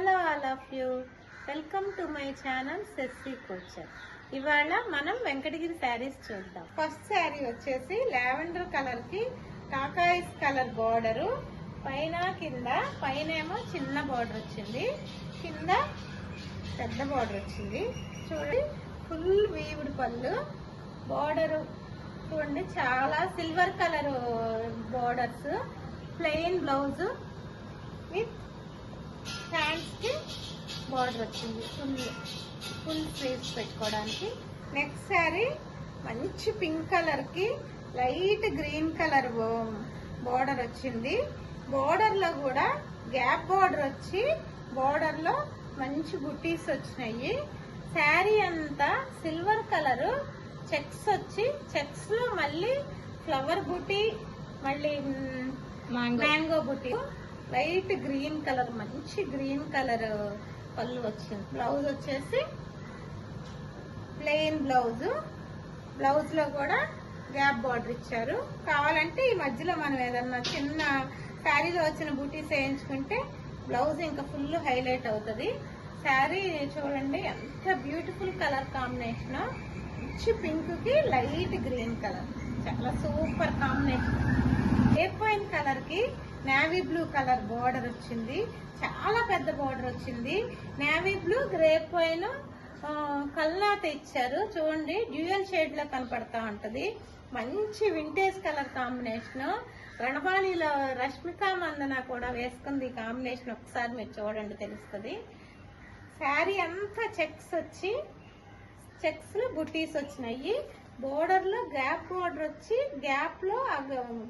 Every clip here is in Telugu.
Hello all of you, welcome to my channel Sessy Couture. ఇవాళ మనం వెంకటగిరి శారీస్ చూద్దాం. ఫస్ట్ శారీ వచ్చేసి లావెండర్ కలర్ కి కాకాయిస్ కలర్ బోర్డరు, పైన కింద, పైన ఏమో చిన్న బోర్డర్ వచ్చింది, కింద పెద్ద బోర్డర్ వచ్చింది. చూడండి, ఫుల్ వీవుడ్ పళ్ళు, బోర్డరు చూడండి చాలా silver colour borders, plain blouse with hands కి బోర్డర్ వచ్చింది, ఫుల్ స్లీవ్స్ పెట్టుకోవడానికి. నెక్స్ట్ శారీ మంచి పింక్ కలర్ కి లైట్ గ్రీన్ కలర్ బోర్డర్ వచ్చింది. బోర్డర్ లో కూడా గ్యాప్ బోర్డర్ వచ్చి బోర్డర్ లో మంచి బుటీస్ వచ్చినాయి. శారీ అంతా సిల్వర్ కలర్ చెక్స్ వచ్చి, చెక్స్ లో మళ్ళీ ఫ్లవర్ బుటీ, మళ్ళీ మ్యాంగో బుటీ, లైట్ గ్రీన్ కలర్, మంచి గ్రీన్ కలర్ పళ్ళు వచ్చింది. బ్లౌజ్ వచ్చేసి ప్లెయిన్ బ్లౌజ్, బ్లౌజ్ లో కూడా గ్యాప్ బార్డర్ ఇచ్చారు. కావాలంటే ఈ మధ్యలో మనం ఏదన్నా చిన్న శారీలో వచ్చిన బూటీస్ వేయించుకుంటే బ్లౌజ్ ఇంకా ఫుల్ హైలైట్ అవుతుంది. శారీ చూడండి ఎంత బ్యూటిఫుల్ కలర్ కాంబినేషన్, మంచి పింక్ కి లైట్ గ్రీన్ కలర్, చాలా సూపర్ కాంబినేషన్. ఏపోయిన్ కలర్ కి నేవీ బ్లూ కలర్ బోర్డర్ వచ్చింది, చాలా పెద్ద బోర్డర్ వచ్చింది. నేవీ బ్లూ, గ్రేప్ వైన్, కల్నాత ఇచ్చారు. చూడండి డ్యూయల్ షేడ్ లో కనపడతా ఉంటది, మంచి వింటేజ్ కలర్ కాంబినేషన్. రణబాణిలో రష్మిక మందన కూడా వేసుకుంది ఈ కాంబినేషన్, ఒకసారి మీరు చూడండి తెలుస్తుంది. శారీ అంతా చెక్స్ వచ్చి, చెక్స్ లో బుటీస్ వచ్చినాయి. బోర్డర్ లో గ్యాప్ బోర్డర్ వచ్చి, గ్యాప్ లో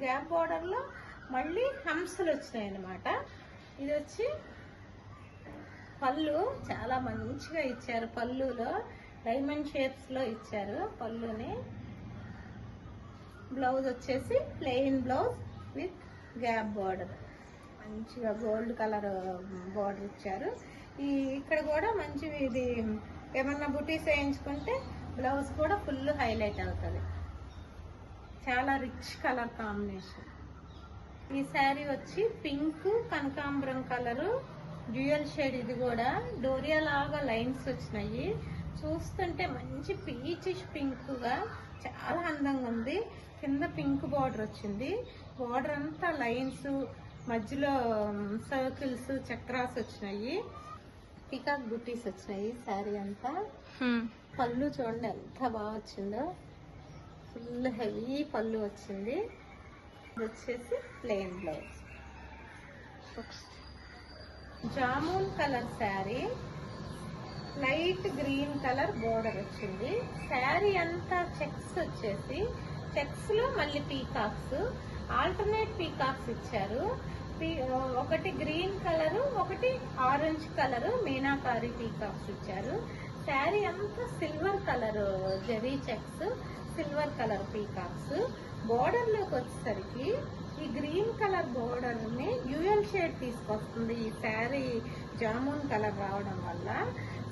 గ్యాప్ బోర్డర్ లో మళ్ళీ హంసలు వచ్చినాయి అన్నమాట. ఇది వచ్చి పళ్ళు చాలా మంచిగా ఇచ్చారు, పళ్ళులో డైమండ్ షేప్స్ లో ఇచ్చారు పళ్ళుని. బ్లౌజ్ వచ్చేసి plain blouse with gap border, మంచిగా గోల్డ్ కలర్ బోర్డర్ ఇచ్చారు. ఇక్కడ కూడా మంచివి, ఇది ఏమన్నా బుటీస్ వేయించుకుంటే బ్లౌజ్ కూడా ఫుల్ హైలైట్ అవుతుంది. చాలా రిచ్ కలర్ కాంబినేషన్. ఈ శారీ వచ్చి పింక్ కనకాంబరం కలరు డ్యూయల్ షేడ్, ఇది కూడా డోరియా లాగా లైన్స్ వచ్చినాయి. చూస్తుంటే మంచి పీచిష్ పింక్ గా చాలా అందంగా ఉంది. కింద పింక్ బార్డర్ వచ్చింది, బార్డర్ అంతా లైన్స్, మధ్యలో సర్కిల్స్, చక్రాస్ వచ్చినాయి, పికాక్ బుటీస్ వచ్చినాయి. శారీ అంతా పళ్ళు చూడండి ఎంత బాగా వచ్చిందో, ఫుల్ హెవీ పళ్ళు వచ్చింది. ఇది వచ్చేసి plain blouse. Jamun colour sari, light green colour border వచ్చింది. శారీ అంతా చెక్స్ వచ్చేసి, చెక్స్ లో మళ్ళీ పీకాక్స్, ఆల్టర్నేట్ పీకాక్స్ ఇచ్చారు. ఒకటి గ్రీన్ కలర్, ఒకటి ఆరెంజ్ కలర్ మీనాకారి పీకాక్స్ ఇచ్చారు. శారీ అంతా silver colour zari checks, silver colour peacocks. Border లోకి వచ్చేసరికి ఈ గ్రీన్ కలర్ బోర్డర్ ని డ్యూయల్ షేడ్ తీసుకొస్తుంది ఈ శారీ జామున్ కలర్ రావడం వల్ల.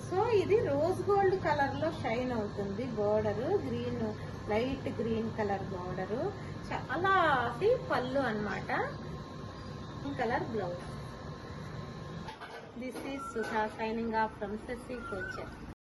సో ఇది రోజ్ గోల్డ్ కలర్ లో షైన్ అవుతుంది border, green, light green colour border. చాలా పళ్ళు అన్నమాట, colour blouse. This is Sudha signing off from Sessy coacher.